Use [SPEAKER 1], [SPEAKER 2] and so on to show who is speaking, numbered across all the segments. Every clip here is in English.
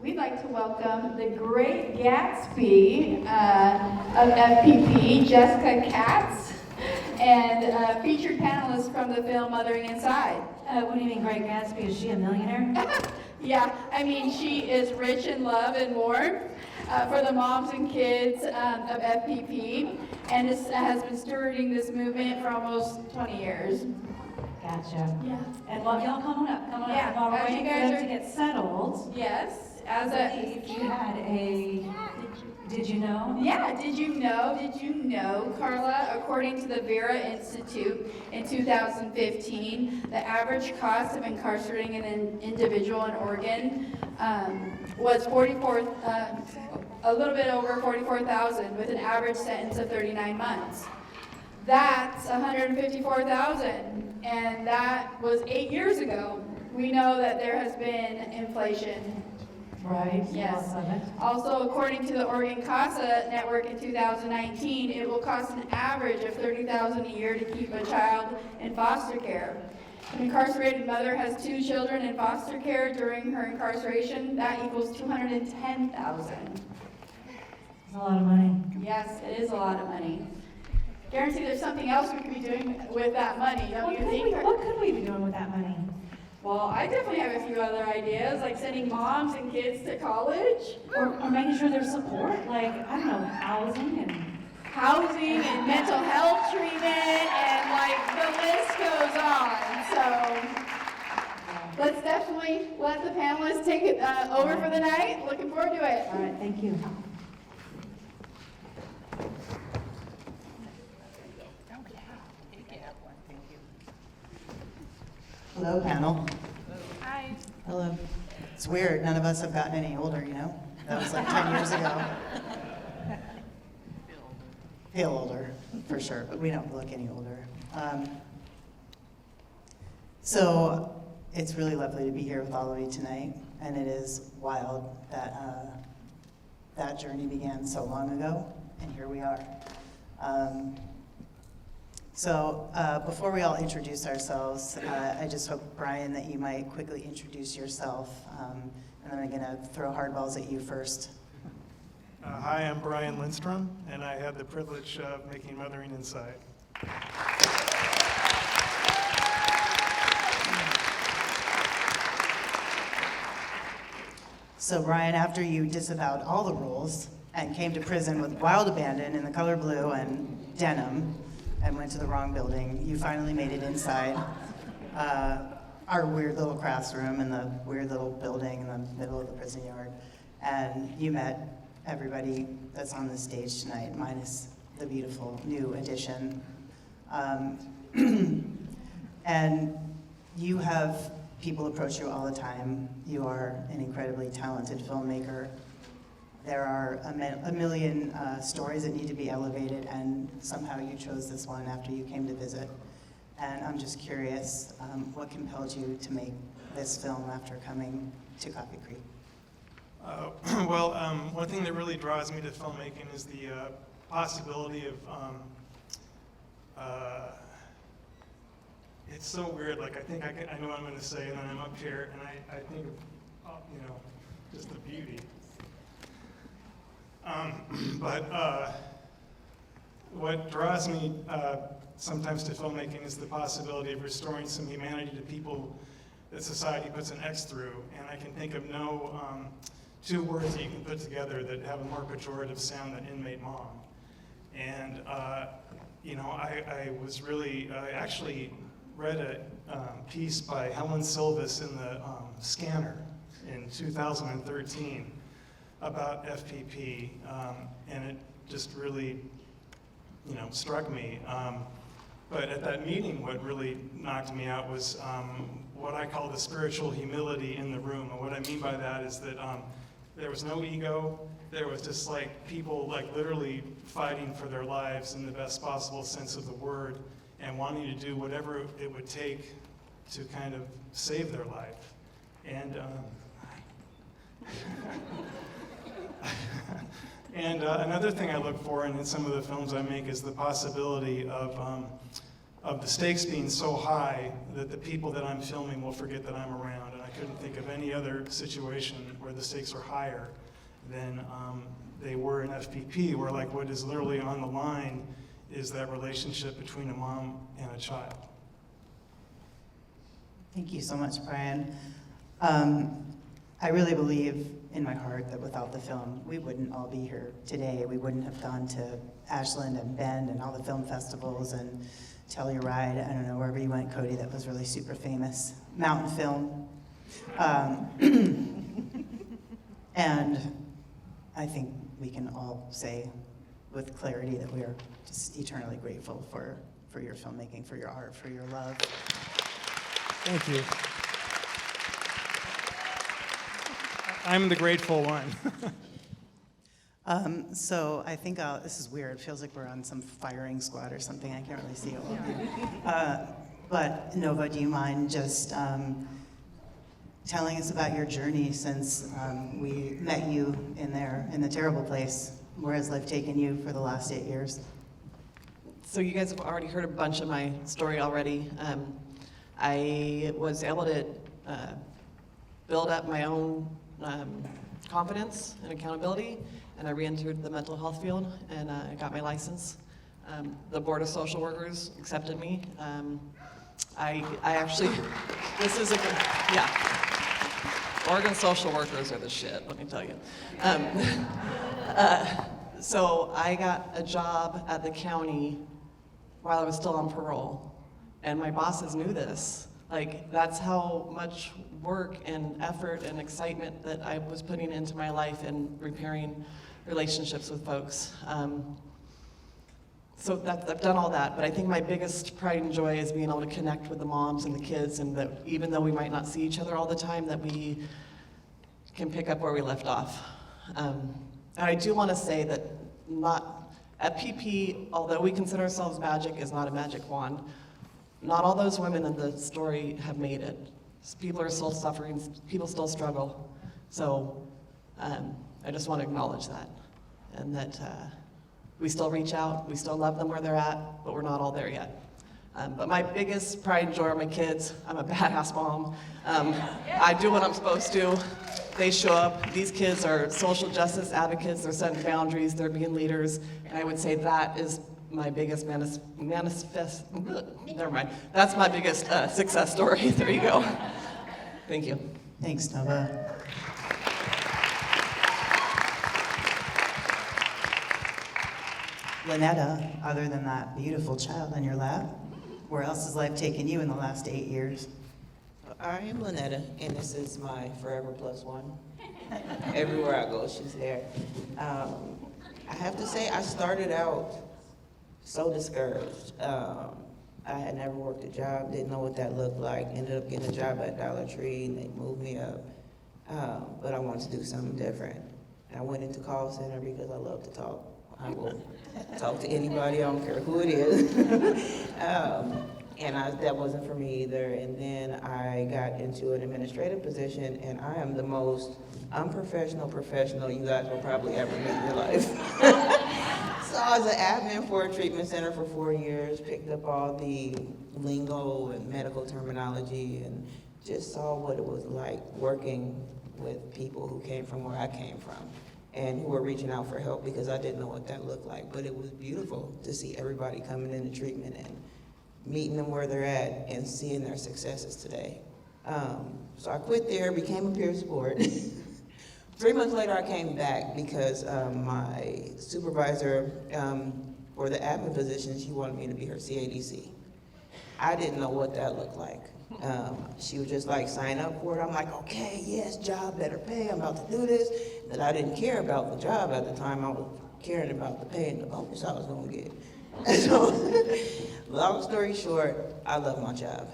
[SPEAKER 1] We'd like to welcome the great Gatsby of FPP, Jessica Katz, and featured panelist from the film Mothering Inside.
[SPEAKER 2] What do you mean, Great Gatsby? Is she a millionaire?
[SPEAKER 1] Yeah, I mean, she is rich in love and more for the moms and kids of FPP, and has been stewarding this movement for almost 20 years.
[SPEAKER 2] Gotcha.
[SPEAKER 1] Yeah.
[SPEAKER 2] And well, y'all come on up.
[SPEAKER 1] Yeah,
[SPEAKER 2] While we're
[SPEAKER 1] as you
[SPEAKER 2] waiting for
[SPEAKER 1] guys
[SPEAKER 2] them
[SPEAKER 1] are-
[SPEAKER 2] to get settled.
[SPEAKER 1] Yes,
[SPEAKER 2] I believe you had a. Did you know?
[SPEAKER 1] Yeah, did you know, Carla, according to the Vera Institute in 2015, the average cost of incarcerating an individual in Oregon was a little bit over $44,000 with an average sentence of 39 months. That's $154,000, and that was 8 years ago. We know that there has been inflation.
[SPEAKER 2] Right.
[SPEAKER 1] Yes.
[SPEAKER 2] Lots of it.
[SPEAKER 1] Also, according to the Oregon CASA network in 2019, it will cost an average of $30,000 a year to keep a child in foster care. An incarcerated mother has 2 children in foster care during her incarceration. That equals $210,000.
[SPEAKER 2] It's a lot of money.
[SPEAKER 1] Yes, it is a lot of money. Guarantee there's something else we could be doing with that money, don't you think?
[SPEAKER 2] What could we be doing with that money?
[SPEAKER 1] Well, I definitely have a few other ideas, like sending moms and kids to college.
[SPEAKER 2] Or making sure there's support, like, I don't know, housing and.
[SPEAKER 1] Housing and mental health treatment, and like the list goes on. So let's definitely let the panelists take it over for the night. Looking forward to it.
[SPEAKER 2] All right, thank you.
[SPEAKER 3] Hello, panel.
[SPEAKER 1] Hi.
[SPEAKER 3] Hello. It's weird, none of us have gotten any older, you know? That was like 10 years ago. Feel older, for sure, but we don't look any older. So it's really lovely to be here with all of you tonight, and it is wild that that journey began so long ago, and here we are. So before we all introduce ourselves, I just hope, Brian, that you might quickly introduce yourself, and then I'm going to throw hardballs at you first.
[SPEAKER 4] Hi, I'm Brian Lindstrom, and I had the privilege of making Mothering Inside.
[SPEAKER 3] So Brian, after you disavowed all the rules and came to prison with wild abandon in the color blue and denim, and went to the wrong building, you finally made it inside our weird little crafts room in the weird little building in the middle of the prison yard. And you met everybody that's on the stage tonight, minus the beautiful new addition. And you have people approach you all the time. You are an incredibly talented filmmaker. There are a million stories that need to be elevated, and somehow you chose this one after you came to visit. And I'm just curious, what compelled you to make this film after coming to Coffee Creek?
[SPEAKER 4] One thing that really draws me to filmmaking is the possibility of, it's so weird, like I know what I'm going to say, and then I'm up here, and I think of, just the beauty. What draws me sometimes to filmmaking is the possibility of restoring some humanity to people that society puts an X through. And I can think of no 2 words that you can put together that have a more pejorative sound than inmate mom. And I actually read a piece by Helen Silvis in the Scanner in 2013 about FPP, and it just really, struck me. But at that meeting, what really knocked me out was what I call the spiritual humility in the room. And what I mean by that is that there was no ego. There was just like people like literally fighting for their lives in the best possible sense of the word, and wanting to do whatever it would take to kind of save their life. And and another thing I look for in some of the films I make is the possibility of the stakes being so high that the people that I'm filming will forget that I'm around. And I couldn't think of any other situation where the stakes are higher than they were in FPP, where like what is literally on the line is that relationship between a mom and a child.
[SPEAKER 3] Thank you so much, Brian. I really believe in my heart that without the film, we wouldn't all be here today. We wouldn't have gone to Ashland and Bend and all the film festivals and Telluride. I don't know, wherever you went, Cody, that was really super famous. Mountain Film. And I think we can all say with clarity that we are just eternally grateful for your filmmaking, for your art, for your love.
[SPEAKER 4] Thank you. I'm the grateful one.
[SPEAKER 3] So I think this is weird. It feels like we're on some firing squad or something. I can't really see all of you. But Nova, do you mind just telling us about your journey since we met you in the terrible place? Where has life taken you for the last 8 years?
[SPEAKER 5] So you guys have already heard a bunch of my story already. I was able to build up my own confidence and accountability, and I re-entered the mental health field, and I got my license. The Board of Social Workers accepted me. I actually, this is a good, yeah. Oregon social workers are the shit, let me tell you. So I got a job at the county while I was still on parole, and my bosses knew this. Like, that's how much work and effort and excitement that I was putting into my life and repairing relationships with folks. So I've done all that, but I think my biggest pride and joy is being able to connect with the moms and the kids, and that even though we might not see each other all the time, that we can pick up where we left off. And I do want to say that FPP, although we consider ourselves magic, is not a magic wand. Not all those women in the story have made it. People are still suffering, people still struggle. So I just want to acknowledge that, and that we still reach out, we still love them where they're at, but we're not all there yet. But my biggest pride and joy are my kids. I'm a badass mom. I do what I'm supposed to. They show up. These kids are social justice advocates. They're setting boundaries. They're being leaders. And I would say that is my biggest never mind. That's my biggest success story. There you go. Thank you.
[SPEAKER 3] Thanks, Nova. Lynetta, other than that beautiful child on your lap, where else has life taken you in the last 8 years?
[SPEAKER 6] I am Lynetta, and this is my forever plus one. Everywhere I go, she's there. I have to say, I started out so discouraged. I had never worked a job, didn't know what that looked like, ended up getting a job at Dollar Tree, and they moved me up. But I wanted to do something different. I went into call center because I love to talk. I will talk to anybody, I don't care who it is. And that wasn't for me either. And then I got into an administrative position, and I am the most unprofessional professional you guys will probably ever meet in your life. So I was an admin for a treatment center for 4 years, picked up all the lingo and medical terminology, and just saw what it was like working with people who came from where I came from, and who were reaching out for help because I didn't know what that looked like. But it was beautiful to see everybody coming into treatment and meeting them where they're at and seeing their successes today. So I quit there, became a peer support. 3 months later, I came back because my supervisor for the admin position, she wanted me to be her CADC. I didn't know what that looked like. She was just like, sign up for it. I'm like, okay, yes, job, better pay, I'm about to do this. But I didn't care about the job at the time. I was caring about the pay and the bonus I was gonna get. So, long story short, I love my job.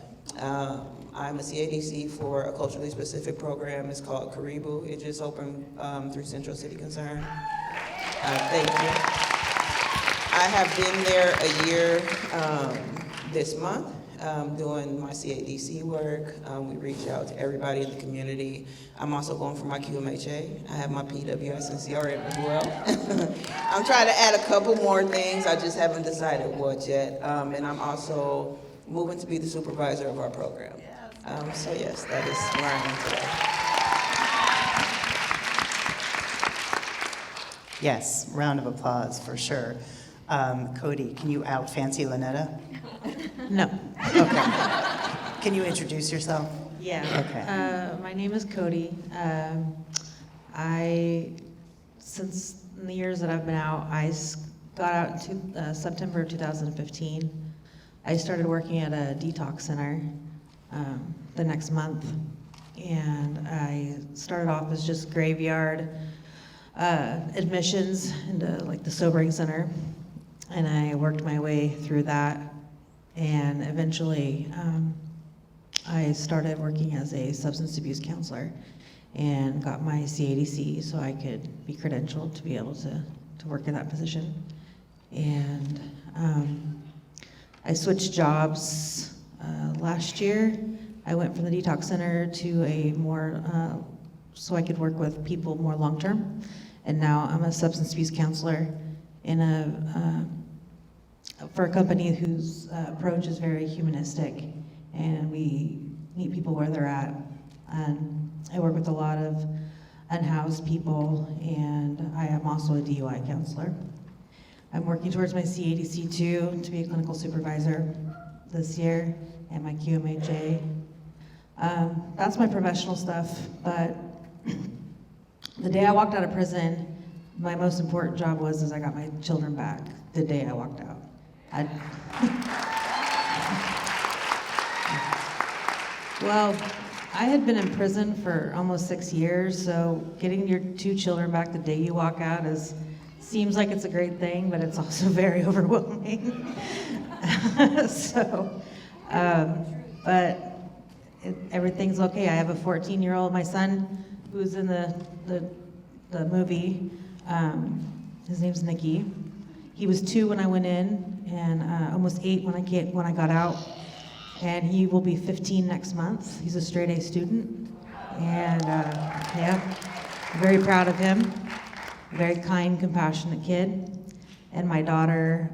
[SPEAKER 6] I'm a CADC for a culturally specific program. It's called Karibu. It just opened through Central City Concern. Thank you. I have been there a year this month doing my CADC work. We reach out to everybody in the community. I'm also going for my QMHA. I have my PWS and CRM as well. I'm trying to add a couple more things. I just haven't decided what yet. And I'm also moving to be the supervisor of our program. So yes, that is where I am today.
[SPEAKER 3] Yes, round of applause for sure. Cody, can you out fancy Lynetta?
[SPEAKER 7] No.
[SPEAKER 3] Okay. Can you introduce yourself?
[SPEAKER 7] Yeah.
[SPEAKER 3] Okay.
[SPEAKER 7] My name is Cody. Since the years that I've been out, got out in September of 2015. I started working at a detox center the next month, and I started off as just graveyard admissions into like the sobering center, and I worked my way through that, and eventually I started working as a substance abuse counselor and got my CADC so I could be credentialed to be able to work in that position. And I switched jobs last year. I went from the detox center to a more, so I could work with people more long-term. And now I'm a substance abuse counselor for a company whose approach is very humanistic, and we meet people where they're at. And I work with a lot of unhoused people, and I am also a DUI counselor. I'm working towards my CADC 2 to be a clinical supervisor this year, and my QMHA. That's my professional stuff, but the day I walked out of prison, my most important job was I got my children back the day I walked out. Well, I had been in prison for almost 6 years, so getting your 2 children back the day you walk out seems like it's a great thing, but it's also very overwhelming. But everything's okay. I have a 14-year-old, my son, who's in the movie. His name's Nikki. He was 2 when I went in, and almost 8 when I got out. And he will be 15 next month. He's a straight A student, and yeah, very proud of him. Very kind, compassionate kid. And my daughter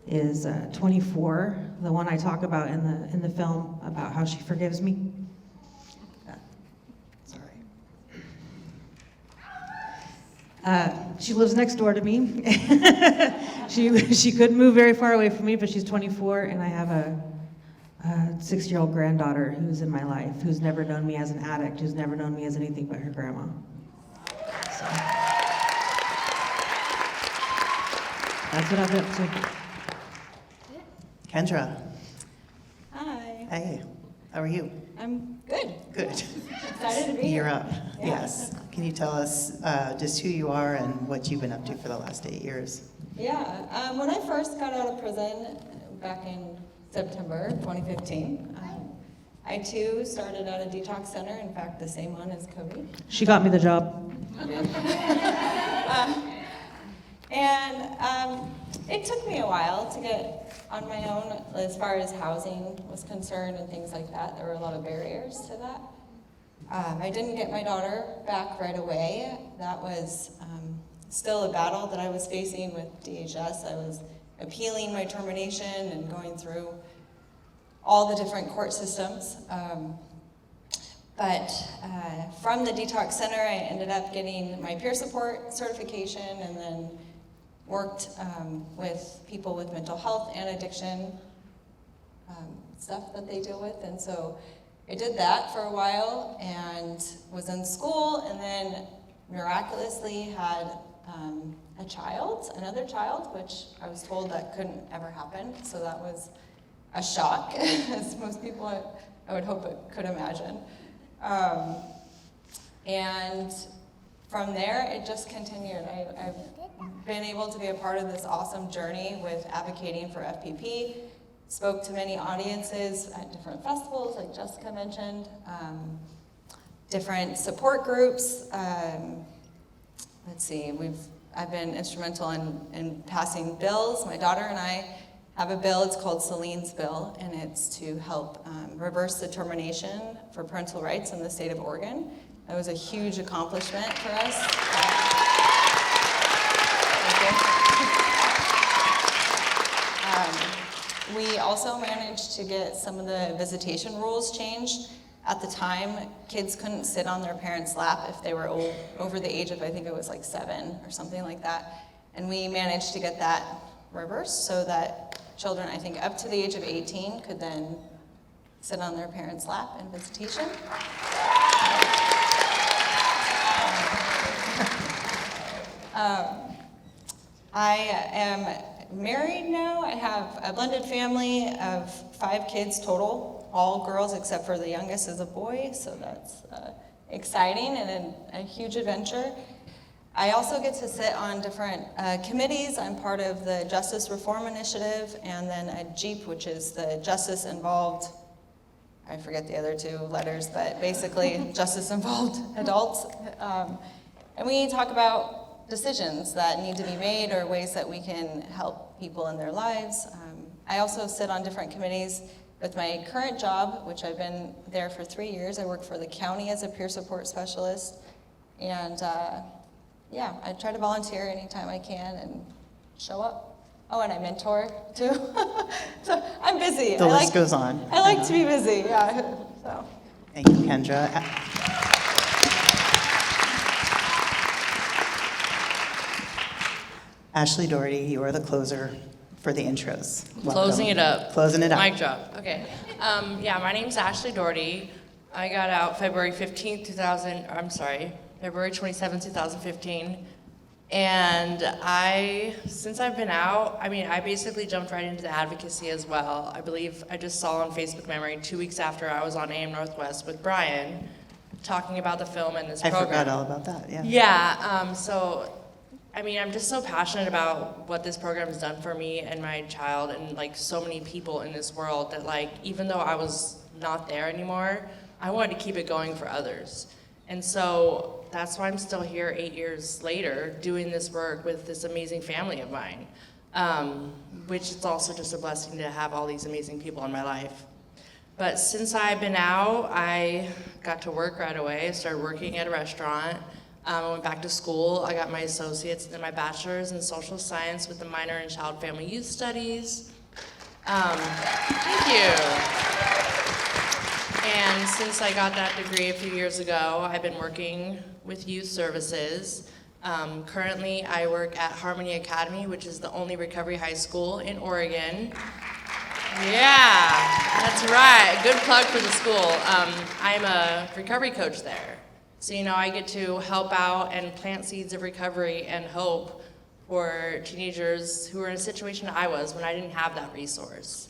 [SPEAKER 7] is 24, the one I talk about in the film about how she forgives me. Sorry. She lives next door to me. She couldn't move very far away from me, but she's 24, and I have a 6-year-old granddaughter who's in my life, who's never known me as an addict, who's never known me as anything but her grandma. So, that's what I've been up to.
[SPEAKER 3] Kendra,
[SPEAKER 8] Hi,
[SPEAKER 3] hey, how are you?
[SPEAKER 8] I'm good.
[SPEAKER 3] Good.
[SPEAKER 8] Excited to be
[SPEAKER 3] You're
[SPEAKER 8] here.
[SPEAKER 3] up.
[SPEAKER 8] Yeah.
[SPEAKER 3] Yes. Can you tell us just who you are and what you've been up to for the last 8 years?
[SPEAKER 8] Yeah, when I first got out of prison back in September 2015, I too started at a detox center, in fact, the same one as Cody.
[SPEAKER 7] She got me the job.
[SPEAKER 8] It took me a while to get on my own as far as housing was concerned and things like that. There were a lot of barriers to that. I didn't get my daughter back right away. That was still a battle that I was facing with DHS. I was appealing my termination and going through all the different court systems. But from the detox center, I ended up getting my peer support certification, and then worked with people with mental health and addiction stuff that they deal with. And so I did that for a while and was in school, and then miraculously had another child, which I was told that couldn't ever happen. So that was a shock, as most people I would hope it could imagine. And from there, it just continued. I've been able to be a part of this awesome journey with advocating for FPP. Spoke to many audiences at different festivals, like Jessica mentioned, different support groups. Let's see, I've been instrumental in passing bills. My daughter and I have a bill, it's called Celine's Bill, and it's to help reverse the termination for parental rights in the state of Oregon. That was a huge accomplishment for us. We also managed to get some of the visitation rules changed. At the time, kids couldn't sit on their parents' lap if they were over the age of, I think it was like 7 or something like that. And we managed to get that reversed so that children, I think up to the age of 18, could then sit on their parents' lap in visitation. I am married now. I have a blended family of 5 kids total, all girls except for the youngest is a boy, so that's exciting and a huge adventure. I also get to sit on different committees. I'm part of the Justice Reform Initiative and then a JEEP, which is the Justice Involved, I forget the other 2 letters, but basically Justice Involved Adults. And we talk about decisions that need to be made or ways that we can help people in their lives. I also sit on different committees with my current job, which I've been there for 3 years. I work for the county as a peer support specialist. And yeah, I try to volunteer anytime I can and show up. Oh, and I mentor too. So I'm busy.
[SPEAKER 3] The list goes on.
[SPEAKER 8] I like to be busy, yeah. So.
[SPEAKER 3] Thank you, Kendra. Ashley Doherty, you are the closer for the intros. Welcome.
[SPEAKER 9] Closing it up.
[SPEAKER 3] Closing it up.
[SPEAKER 9] Mic drop. Okay. Yeah, my name's Ashley Doherty. I got out February 15th, February 27th, 2015. And since I've been out, I basically jumped right into the advocacy as well. I believe I just saw on Facebook Memory 2 weeks after I was on AM Northwest with Brian, talking about the film and this program.
[SPEAKER 3] I forgot all about that, yeah.
[SPEAKER 9] Yeah, I'm just so passionate about what this program has done for me and my child and like so many people in this world that like, even though I was not there anymore, I wanted to keep it going for others. And so that's why I'm still here 8 years later doing this work with this amazing family of mine, which is also just a blessing to have all these amazing people in my life. But since I've been out, I got to work right away. I started working at a restaurant. I went back to school. I got my associates and my bachelor's in social science with a minor in child family youth studies. Thank you. And since I got that degree a few years ago, I've been working with youth services. Currently, I work at Harmony Academy, which is the only recovery high school in Oregon. Yeah, that's right. Good plug for the school. I'm a recovery coach there. So, I get to help out and plant seeds of recovery and hope for teenagers who are in a situation I was when I didn't have that resource.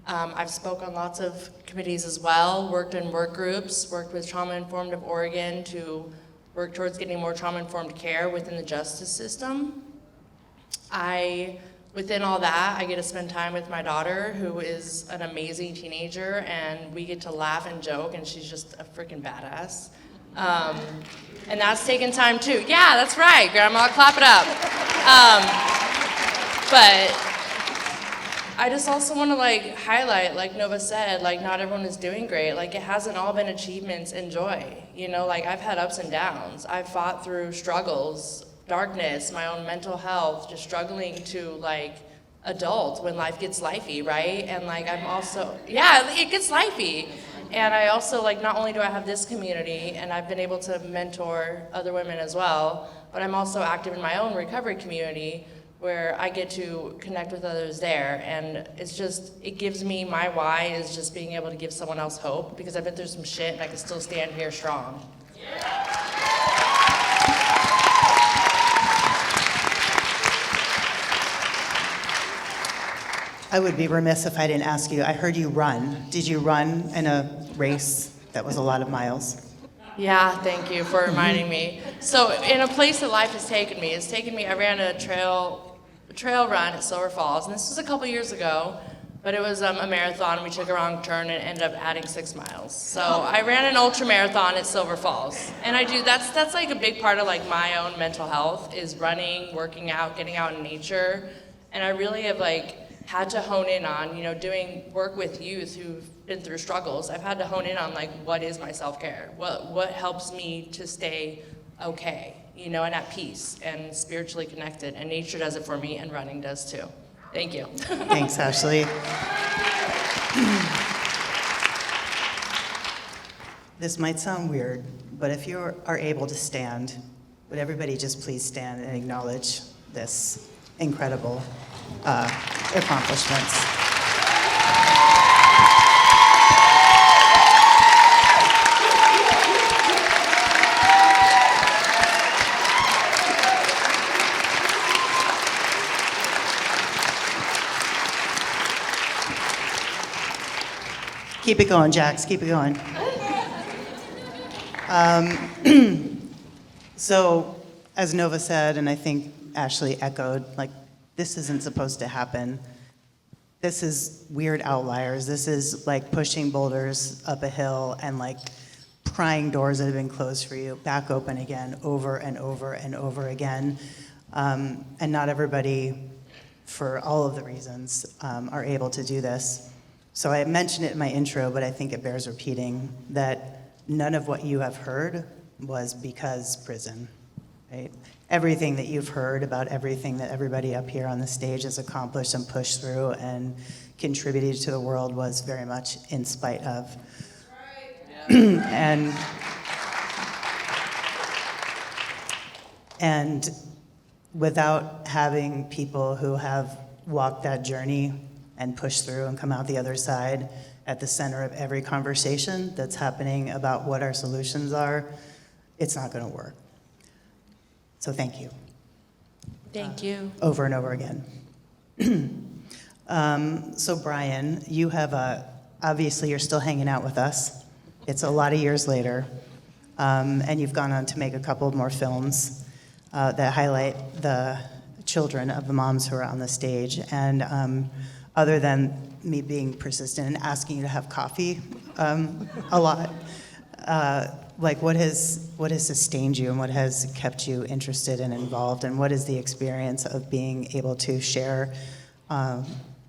[SPEAKER 9] I've spoke on lots of committees as well, worked in work groups, worked with Trauma Informed of Oregon to work towards getting more trauma-informed care within the justice system. Within all that, I get to spend time with my daughter, who is an amazing teenager, and we get to laugh and joke, and she's just a freaking badass. And that's taken time too. Yeah, that's right, Grandma, clap it up. But I just also want to highlight, like Nova said, not everyone is doing great. It hasn't all been achievements and joy. I've had ups and downs. I've fought through struggles, darkness, my own mental health, just struggling to adult when life gets lifey, right? And I'm also, yeah, it gets lifey. And I also, not only do I have this community, and I've been able to mentor other women as well, but I'm also active in my own recovery community where I get to connect with others there. And it gives me, my why is just being able to give someone else hope, because I've been through some shit and I can still stand here strong.
[SPEAKER 3] I would be remiss if I didn't ask you, I heard you run. Did you run in a race that was a lot of miles?
[SPEAKER 9] Yeah, thank you for reminding me. So in a place that life has taken me, I ran a trail run at Silver Falls, and this was a couple years ago, but it was a marathon. We took a wrong turn and ended up adding 6 miles. So I ran an ultra marathon at Silver Falls, and that's a big part of my own mental health is running, working out, getting out in nature, and I really have had to hone in on, doing work with youth who've been through struggles. I've had to hone in on what is my self-care? What helps me to stay okay, and at peace and spiritually connected. And nature does it for me, and running does too. Thank you.
[SPEAKER 3] Thanks, Ashley. This might sound weird, but if you are able to stand, would everybody just please stand and acknowledge this incredible accomplishments? Keep it going, Jax, keep it going. So, as Nova said, and I think Ashley echoed, like, this isn't supposed to happen. This is weird outliers. This is like pushing boulders up a hill and like prying doors that have been closed for you back open again, over and over and over again. And not everybody, for all of the reasons, are able to do this. So I mentioned it in my intro, but I think it bears repeating that none of what you have heard was because prison, right? Everything that you've heard about everything that everybody up here on the stage has accomplished and pushed through and contributed to the world was very much in spite of. And without having people who have walked that journey and pushed through and come out the other side at the center of every conversation that's happening about what our solutions are, it's not going to work. So thank you.
[SPEAKER 9] Thank you.
[SPEAKER 3] Over and over again. So Brian, you have obviously you're still hanging out with us. It's a lot of years later, and you've gone on to make a couple more films that highlight the children of the moms who are on the stage. And other than me being persistent and asking you to have coffee a lot, like what has sustained you and what has kept you interested and involved, and what is the experience of being able to share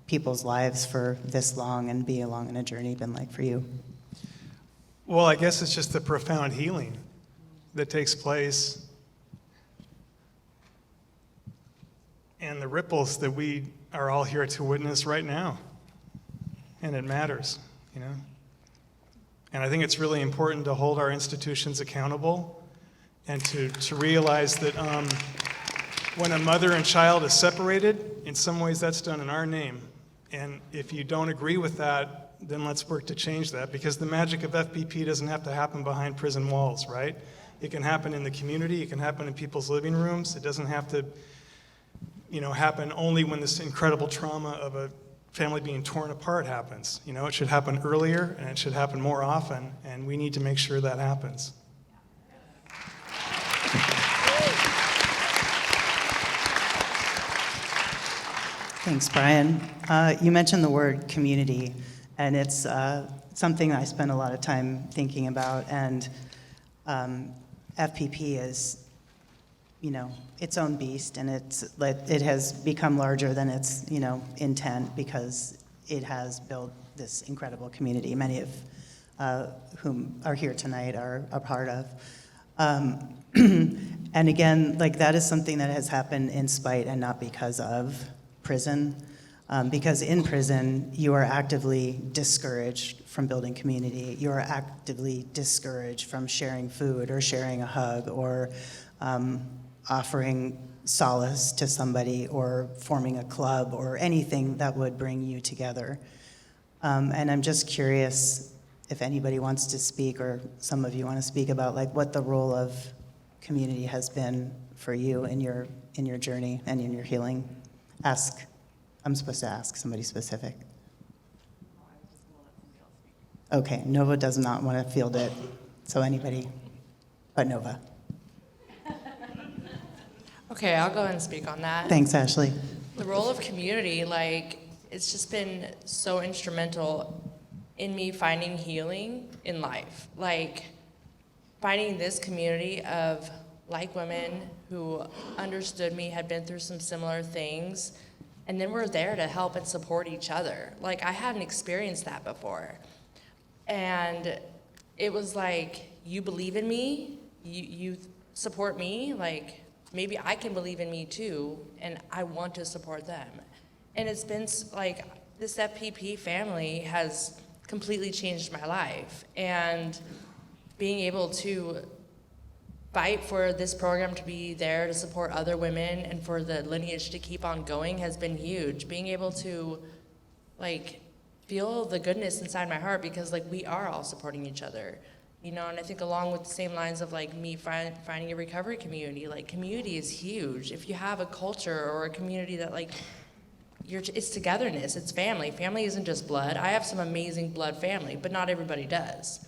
[SPEAKER 3] people's lives for this long and be along in a journey been like for you?
[SPEAKER 4] Well, I guess it's just the profound healing that takes place and the ripples that we are all here to witness right now. And it matters, you know? And I think it's really important to hold our institutions accountable and to realize that when a mother and child is separated, in some ways that's done in our name. And if you don't agree with that, then let's work to change that, because the magic of FPP doesn't have to happen behind prison walls, right? It can happen in the community, it can happen in people's living rooms. It doesn't have to, you know, happen only when this incredible trauma of a family being torn apart happens. You know, it should happen earlier and it should happen more often, and we need to make sure that happens.
[SPEAKER 3] Thanks, Brian. You mentioned the word community, and it's something I spend a lot of time thinking about, and FPP is, you know, its own beast, and it has become larger than its, you know, intent, because it has built this incredible community, many of whom are here tonight are a part of. And again, like, that is something that has happened in spite and not because of prison, because in prison you are actively discouraged from building community. You are actively discouraged from sharing food or sharing a hug or offering solace to somebody or forming a club or anything that would bring you together. And I'm just curious if anybody wants to speak, or some of you want to speak about, like, what the role of community has been for you in your journey and in your healing. I'm supposed to ask somebody specific. Okay, Nova does not want to field it, so anybody but Nova.
[SPEAKER 9] Okay, I'll go ahead and speak on that.
[SPEAKER 3] Thanks, Ashley.
[SPEAKER 9] The role of community, like, it's just been so instrumental in me finding healing in life. Like, finding this community of like women who understood me, had been through some similar things, and then we're there to help and support each other. Like, I hadn't experienced that before. And it was like, you believe in me, you support me, like, maybe I can believe in me too, and I want to support them. And it's been like, this FPP family has completely changed my life. And being able to fight for this program to be there to support other women and for the lineage to keep on going has been huge. Being able to like feel the goodness inside my heart, because like we are all supporting each other, you know. And I think along with the same lines of like me finding a recovery community, like community is huge. If you have a culture or a community that like it's togetherness, it's family. Family isn't just blood. I have some amazing blood family, but not everybody does.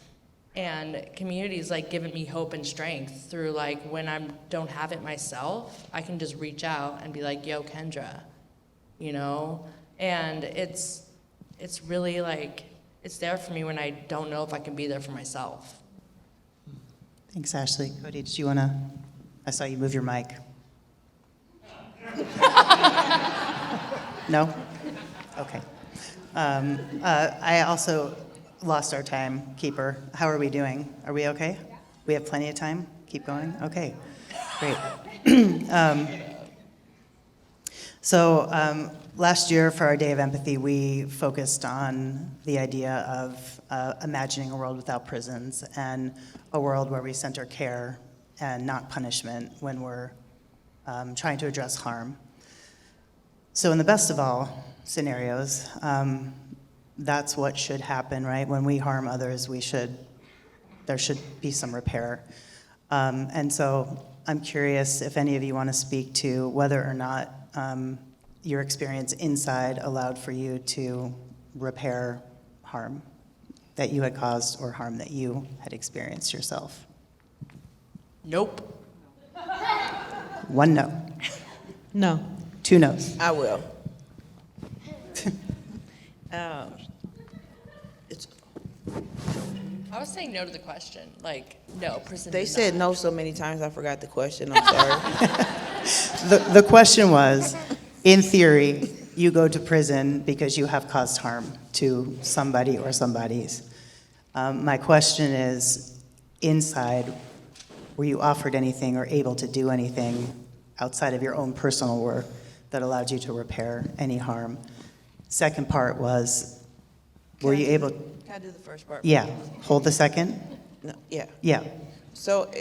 [SPEAKER 9] And community's like given me hope and strength through like when I don't have it myself, I can just reach out and be like, yo, Kendra, you know? And it's really like, it's there for me when I don't know if I can be there for myself.
[SPEAKER 3] Thanks, Ashley. Cody, did you want to? I saw you move your mic. No? Okay. I also lost our timekeeper. How are we doing? Are we okay? We have plenty of time? Keep going? Okay, great. So last year for our Day of Empathy, we focused on the idea of imagining a world without prisons and a world where we center care and not punishment when we're trying to address harm. So in the best of all scenarios, that's what should happen, right? When we harm others, there should be some repair. And so I'm curious if any of you want to speak to whether or not your experience inside allowed for you to repair harm that you had caused or harm that you had experienced yourself.
[SPEAKER 9] Nope.
[SPEAKER 3] One no.
[SPEAKER 7] No.
[SPEAKER 3] Two no's.
[SPEAKER 6] I will.
[SPEAKER 9] I was saying no to the question. Like, no, prison.
[SPEAKER 6] They
[SPEAKER 9] is
[SPEAKER 6] said
[SPEAKER 9] not.
[SPEAKER 6] no so many times, I forgot the question. I'm sorry.
[SPEAKER 3] The question was, in theory, you go to prison because you have caused harm to somebody or somebody's. My question is, inside, were you offered anything or able to do anything outside of your own personal work that allowed you to repair any harm? Second part was, were you able?
[SPEAKER 6] Can I do the first part?
[SPEAKER 3] Yeah, hold the second.
[SPEAKER 6] No, yeah.
[SPEAKER 3] Yeah.
[SPEAKER 6] So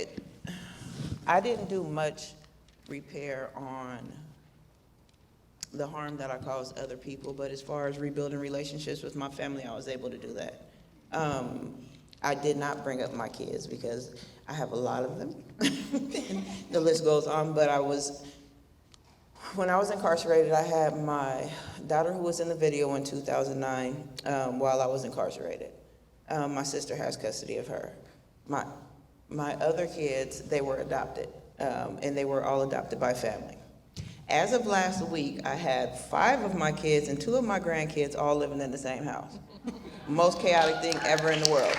[SPEAKER 6] I didn't do much repair on the harm that I caused other people, but as far as rebuilding relationships with my family, I was able to do that. I did not bring up my kids because I have a lot of them. The list goes on, but when I was incarcerated, I had my daughter who was in the video in 2009 while I was incarcerated. My sister has custody of her. My other kids, they were adopted, and they were all adopted by family. As of last week, I had 5 of my kids and 2 of my grandkids all living in the same house. Most chaotic thing ever in the world.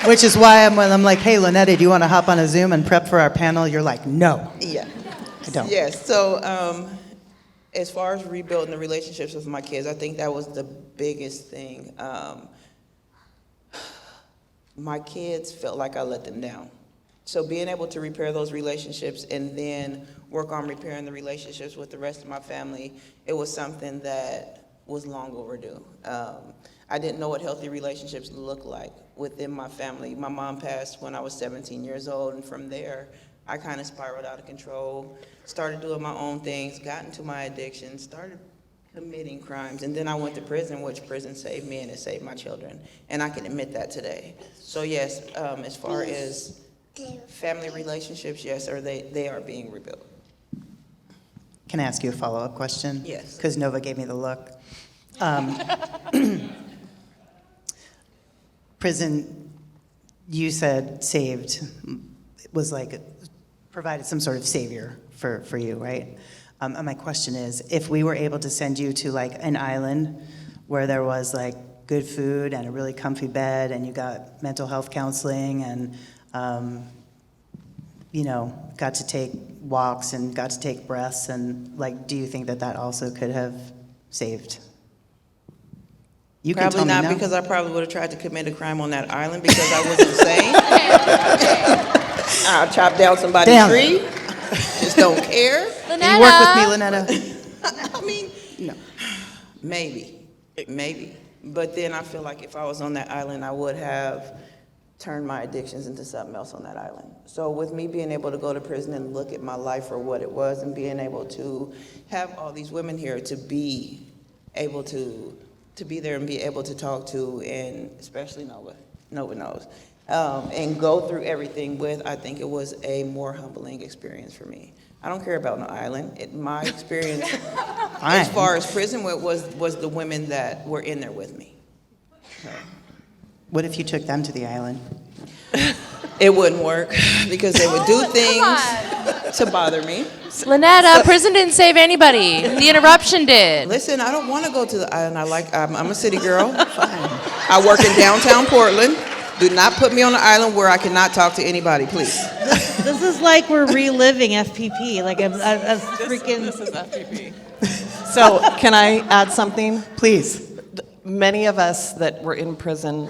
[SPEAKER 3] Which is why when I'm like, hey, Lynetta, do you want to hop on a Zoom and prep for our panel? You're like, no.
[SPEAKER 6] Yeah.
[SPEAKER 3] I don't.
[SPEAKER 6] Yes, so as far as rebuilding the relationships with my kids, I think that was the biggest thing. My kids felt like I let them down. So being able to repair those relationships and then work on repairing the relationships with the rest of my family, it was something that was long overdue. I didn't know what healthy relationships look like within my family. My mom passed when I was 17 years old, and from there, I kind of spiraled out of control, started doing my own things, got into my addiction, started committing crimes, and then I went to prison, which prison saved me and it saved my children, and I can admit that today. So yes, as far as family relationships, yes, they are being rebuilt.
[SPEAKER 3] Can I ask you a follow-up question?
[SPEAKER 6] Yes.
[SPEAKER 3] Because Nova gave me the look. Prison, you said saved, was like, provided some sort of savior for you, right? And my question is, if we were able to send you to like an island where there was like good food and a really comfy bed and you got mental health counseling and, you know, got to take walks and got to take breaths and like, do you think that that also could have saved? You can
[SPEAKER 6] Probably
[SPEAKER 3] tell me
[SPEAKER 6] not,
[SPEAKER 3] no.
[SPEAKER 6] because I probably would have tried to commit a crime on that island because I was insane. I'll chop down somebody's
[SPEAKER 3] Damn.
[SPEAKER 6] tree. Just don't care.
[SPEAKER 3] Can you work with me, Lynetta?
[SPEAKER 6] I mean, Maybe. But then I feel like if I was on that island, I would have turned my addictions into something else on that island. So with me being able to go to prison and look at my life for what it was, and being able to have all these women here to be able to be there and be able to talk to, and especially Nova knows, and go through everything with, I think it was a more humbling experience for me. I don't care about no island. My experience as far as prison was the women that were in there with me. So.
[SPEAKER 3] What if you took them to the island?
[SPEAKER 6] It wouldn't work because they would do things to bother me.
[SPEAKER 9] Lynetta, prison didn't save anybody. The interruption did.
[SPEAKER 6] Listen, I don't want to go to the island. I'm a city girl. Fine. I work in downtown Portland. Do not put me on an island where I cannot talk to anybody, please.
[SPEAKER 7] This is like we're reliving FPP, like a freaking...
[SPEAKER 5] This is FPP. So can I add something?
[SPEAKER 3] Please.
[SPEAKER 5] Many of us that were in prison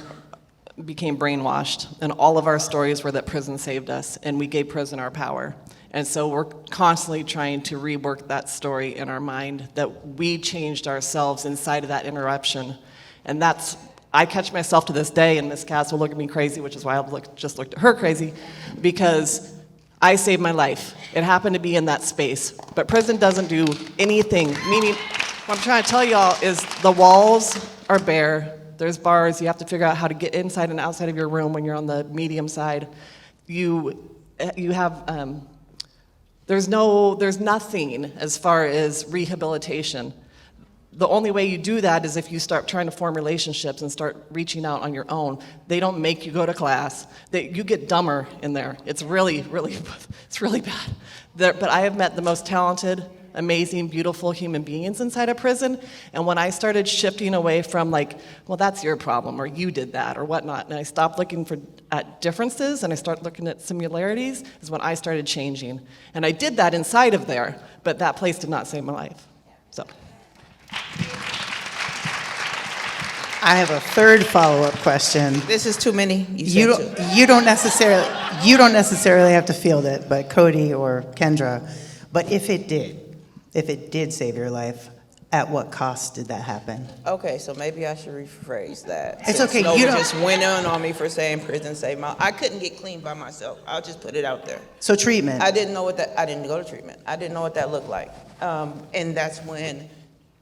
[SPEAKER 5] became brainwashed, and all of our stories were that prison saved us, and we gave prison our power. And so we're constantly trying to rework that story in our mind, that we changed ourselves inside of that interruption. And that's, I catch myself to this day, and Miss Cass will look at me crazy, which is why I just looked at her crazy, because I saved my life. It happened to be in that space. But prison doesn't do anything, meaning what I'm trying to tell y'all is the walls are bare. There's bars. You have to figure out how to get inside and outside of your room when you're on the medium side. You have, there's nothing as far as rehabilitation. The only way you do that is if you start trying to form relationships and start reaching out on your own. They don't make you go to class. You get dumber in there. It's really, really, it's really bad. But I have met the most talented, amazing, beautiful human beings inside a prison. And when I started shifting away from like, well, that's your problem, or you did that, or whatnot, and I stopped looking at differences and I started looking at similarities, is when I started changing. And I did that inside of there, but that place did not save my life. So.
[SPEAKER 3] I have a third follow-up question.
[SPEAKER 6] This is too many.
[SPEAKER 3] You don't necessarily have to field it, but Cody or Kendra. But if it did save your life, at what cost did that happen?
[SPEAKER 6] Okay, so maybe I should rephrase that.
[SPEAKER 3] It's
[SPEAKER 6] Since
[SPEAKER 3] okay.
[SPEAKER 6] Nova
[SPEAKER 3] You don't...
[SPEAKER 6] just went on me for saying prison saved my. I couldn't get clean by myself. I'll just put it out there.
[SPEAKER 3] So treatment.
[SPEAKER 6] I didn't go to treatment. I didn't know what that looked like. And that's when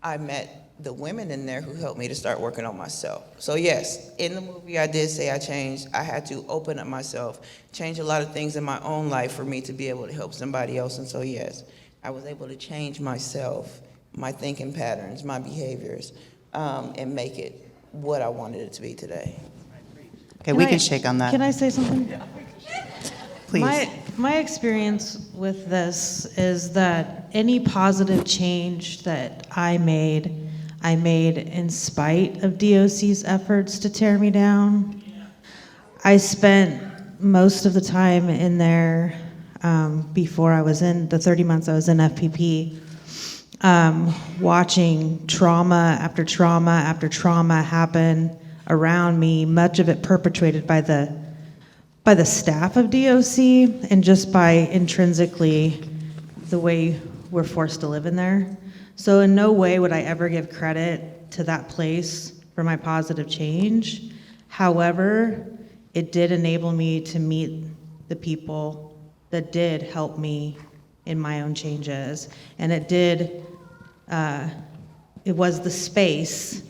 [SPEAKER 6] I met the women in there who helped me to start working on myself. So yes, in the movie I did say I changed. I had to open up myself, change a lot of things in my own life for me to be able to help somebody else. And so yes, I was able to change myself, my thinking patterns, my behaviors, and make it what I wanted it to be today.
[SPEAKER 3] Okay, we can shake on that.
[SPEAKER 7] Can I say something? Yeah.
[SPEAKER 3] Please.
[SPEAKER 7] My experience with this is that any positive change that I made in spite of DOC's efforts to tear me down. I spent most of the time in there before I was in the 30 months I was in FPP, watching trauma after trauma after trauma happen around me, much of it perpetrated by the staff of DOC and just by intrinsically the way we're forced to live in there. So in no way would I ever give credit to that place for my positive change. However, it did enable me to meet the people that did help me in my own changes. And it was the space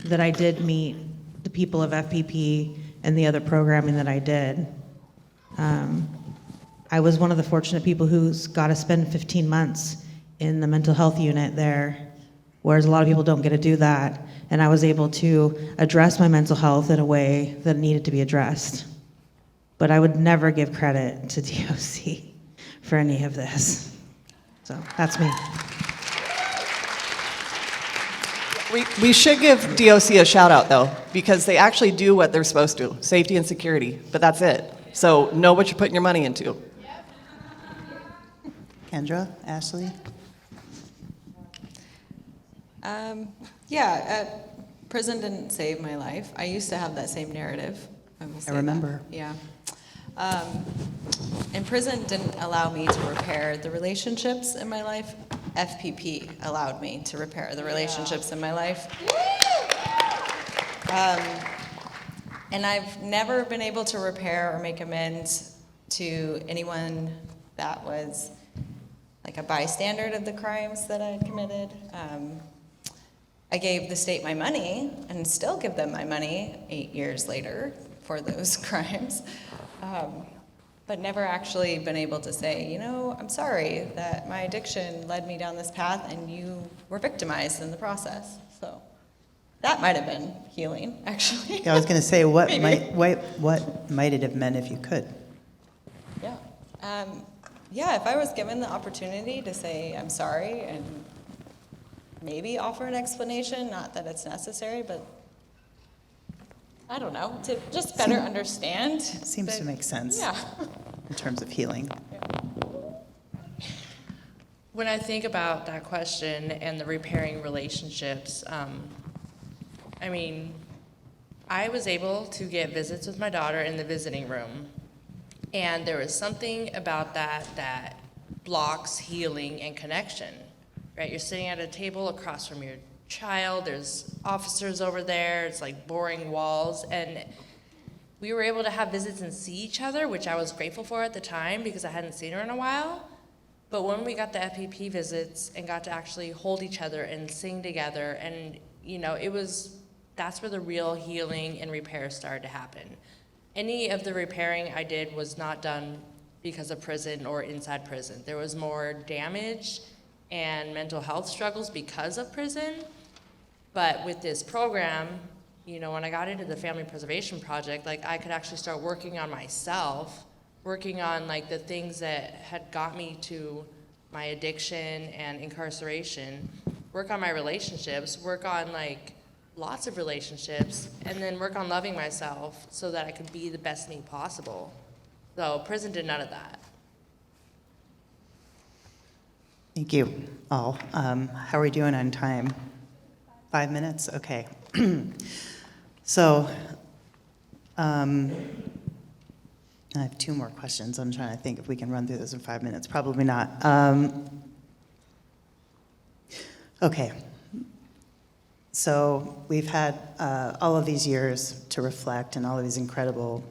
[SPEAKER 7] that I did meet the people of FPP and the other programming that I did. I was one of the fortunate people who's got to spend 15 months in the mental health unit there, whereas a lot of people don't get to do that. And I was able to address my mental health in a way that needed to be addressed. But I would never give credit to DOC for any of this. So that's me.
[SPEAKER 5] We should give DOC a shout out though, because they actually do what they're supposed to, safety and security, but that's it. So know what you're putting your money into.
[SPEAKER 3] Kendra, Ashley?
[SPEAKER 10] Prison didn't save my life. I used to have that same narrative.
[SPEAKER 3] I remember.
[SPEAKER 10] That. Yeah. And prison didn't allow me to repair the relationships in my life FPP allowed me to repair the relationships in my life. And I've never been able to repair or make amends to anyone that was like a bystander to the crimes that I committed. I gave the state my money and still give them my money 8 years later for those crimes. But never actually been able to say, you know, I'm sorry that my addiction led me down this path and you were victimized in the process. So that might have been healing, actually.
[SPEAKER 3] Yeah, I was going to say, what
[SPEAKER 10] Maybe.
[SPEAKER 3] might it have meant if you could?
[SPEAKER 10] Yeah. Yeah, if I was given the opportunity to say I'm sorry and maybe offer an explanation, not that it's necessary, but I don't know, to just better understand.
[SPEAKER 3] Seems to make sense.
[SPEAKER 10] Yeah.
[SPEAKER 3] In terms of healing.
[SPEAKER 9] When I think about that question and the repairing relationships, I mean, I was able to get visits with my daughter in the visiting room. And there was something about that blocks healing and connection, right? You're sitting at a table across from your child, there's officers over there, it's like boring walls, and we were able to have visits and see each other, which I was grateful for at the time because I hadn't seen her in a while. But when we got the FPP visits and got to actually hold each other and sing together, and you know, that's where the real healing and repair started to happen. Any of the repairing I did was not done because of prison or inside prison. There was more damage and mental health struggles because of prison. But with this program, you know, when I got into the Family Preservation Project, like I could actually start working on myself, working on like the things that had got me to my addiction and incarceration, work on my relationships, work on like lots of relationships, and then work on loving myself so that I could be the best me possible. So prison did none of that.
[SPEAKER 3] Thank you all. How are we doing on time? 5 minutes? Okay. So, I have 2 more questions. I'm trying to think if we can run through this in 5 minutes. Probably not. Okay. So we've had all of these years to reflect and all of these incredible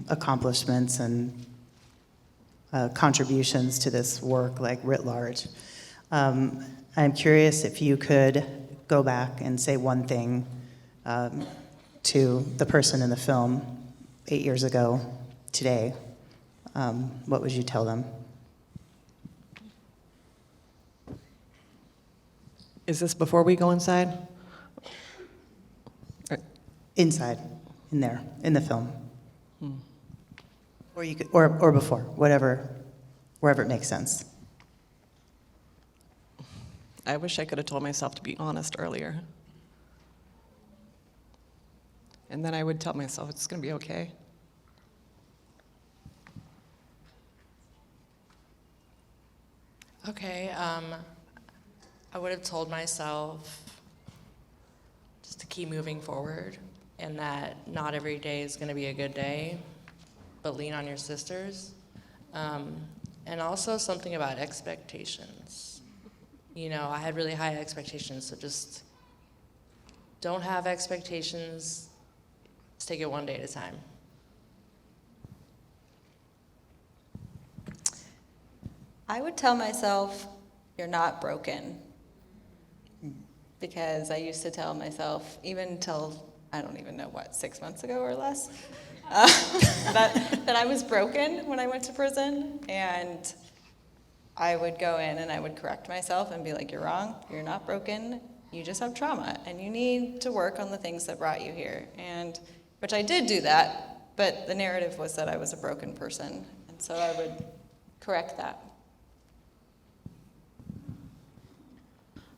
[SPEAKER 3] accomplishments and contributions to this work, like writ large. I'm curious if you could go back and say one thing to the person in the film 8 years ago today. What would you tell them?
[SPEAKER 5] Is this before we go inside?
[SPEAKER 3] Inside, in there, in the film. Or you could, or before, whatever, wherever it makes sense.
[SPEAKER 5] I wish I could have told myself to be honest earlier. And then I would tell myself it's going to be okay.
[SPEAKER 9] Okay, I would have told myself just to keep moving forward and that not every day is going to be a good day, but lean on your sisters. And also something about expectations. You know, I had really high expectations, so just don't have expectations. Just take it one day at a time.
[SPEAKER 10] I would tell myself, you're not broken. Because I used to tell myself, even till, I don't even know what, 6 months ago or less, that I was broken when I went to prison. And I would go in and I would correct myself and be like, you're wrong, you're not broken, you just have trauma, and you need to work on the things that brought you here. And, which I did do that, but the narrative was that I was a broken person. And so I would correct that.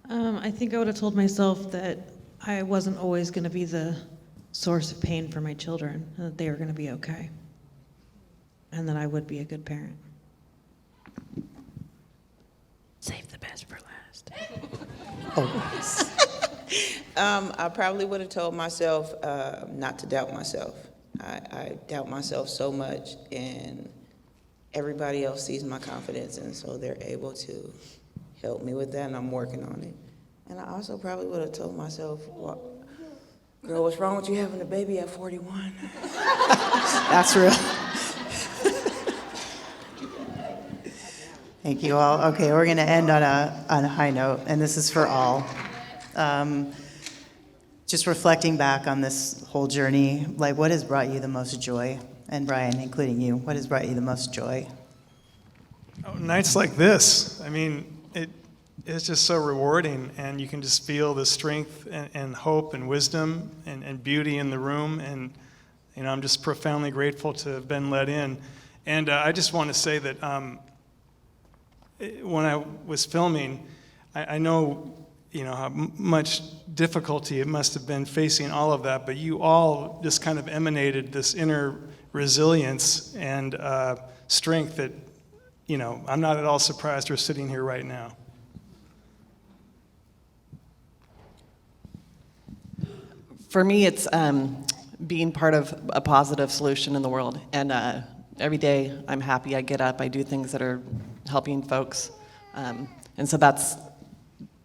[SPEAKER 7] I think I would have told myself that I wasn't always going to be the source of pain for my children, and that they were going to be okay, and that I would be a good parent. Save the best for last.
[SPEAKER 6] I probably would have told myself not to doubt myself. I doubt myself so much, and everybody else sees my confidence, and so they're able to helped me with that, and I'm working on it. And I also probably would have told myself, well, girl, what's wrong with you having a baby at 41?
[SPEAKER 3] That's real. Thank you all. Okay, we're going to end on a high note, and this is for all. Just reflecting back on this whole journey, like what has brought you the most joy? And Brian, including you, what has brought you the most joy?
[SPEAKER 4] Oh, nights like this, I mean, it's just so rewarding, and you can just feel the strength and hope and wisdom and beauty in the room, and I'm just profoundly grateful to have been let in. And I just want to say that when I was filming, I know how much difficulty it must have been facing all of that, but you all just kind of emanated this inner resilience and strength that, I'm not at all surprised we're sitting here right now.
[SPEAKER 5] For me, it's being part of a positive solution in the world. And every day I'm happy I get up, I do things that are helping folks. And so that's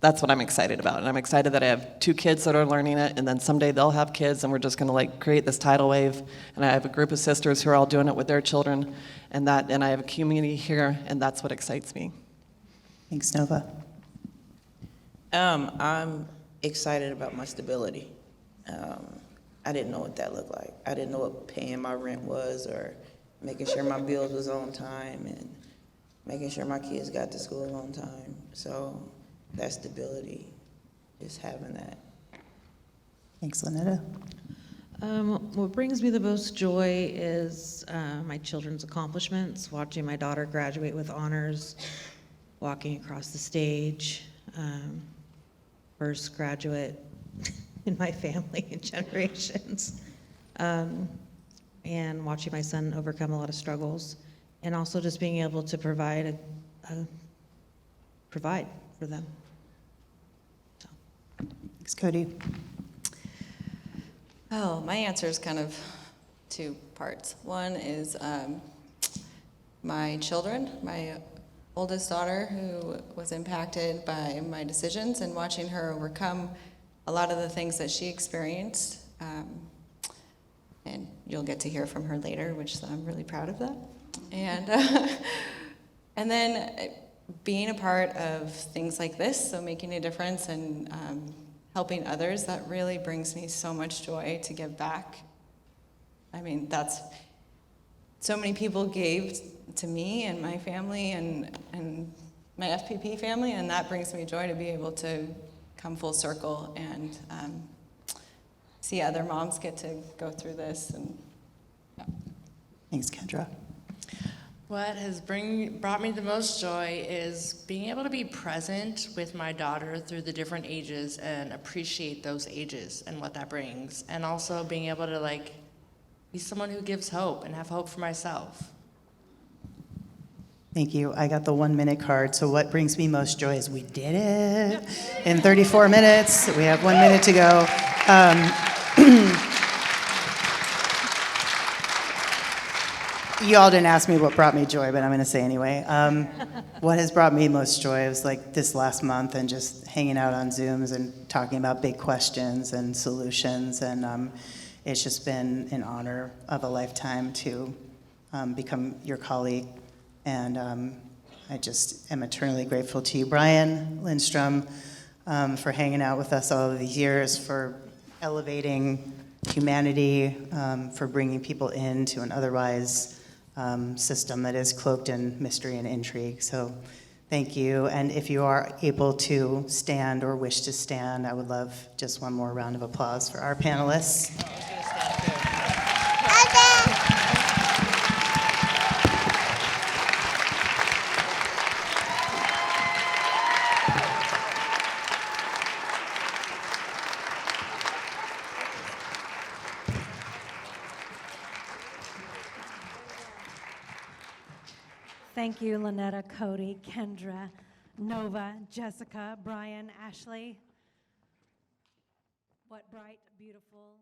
[SPEAKER 5] what I'm excited about. And I'm excited that I have 2 kids that are learning it, and then someday they'll have kids, and we're just going to create this tidal wave. And I have a group of sisters who are all doing it with their children, and I have a community here, and that's what excites me.
[SPEAKER 3] Thanks, Nova.
[SPEAKER 6] I'm excited about my stability. I didn't know what that looked like. I didn't know what paying my rent was, or making sure my bills was on time, and making sure my kids got to school on time. So that stability, just having that.
[SPEAKER 3] Thanks, Lynetta.
[SPEAKER 7] What brings me the most joy is my children's accomplishments, watching my daughter graduate with honors, walking across the stage, first graduate in my family in generations, and watching my son overcome a lot of struggles, and also just being able to provide for them. So.
[SPEAKER 3] Thanks, Cody.
[SPEAKER 10] Oh, my answer is kind of 2 parts. One is my children, my oldest daughter, who was impacted by my decisions, and watching her overcome a lot of the things that she experienced. And you'll get to hear from her later, which I'm really proud of that. And then being a part of things like this, so making a difference and helping others, that really brings me so much joy to give back. I mean, so many people gave to me and my family and my FPP family, and that brings me joy to be able to come full circle and see other moms get to go through this. And yeah.
[SPEAKER 3] Thanks, Kendra.
[SPEAKER 9] What has brought me the most joy is being able to be present with my daughter through the different ages and appreciate those ages and what that brings. And also being able to be someone who gives hope and have hope for myself.
[SPEAKER 3] Thank you. I got the 1-minute card. So what brings me most joy is we did it in 34 minutes. We have 1 minute to go. You all didn't ask me what brought me joy, but I'm going to say anyway. What has brought me most joy was this last month and just hanging out on Zooms and talking about big questions and solutions. And it's just been an honor of a lifetime to become your colleague. And I just am eternally grateful to you, Brian Lindstrom, for hanging out with us all of these years, for elevating humanity, for bringing people into an otherwise system that is cloaked in mystery and intrigue. So thank you. And if you are able to stand or wish to stand, I would love just one more round of applause for our panelists.
[SPEAKER 2] Thank you, Lynetta, Cody, Kendra, Nova, Jessica, Brian, Ashley. What bright, beautiful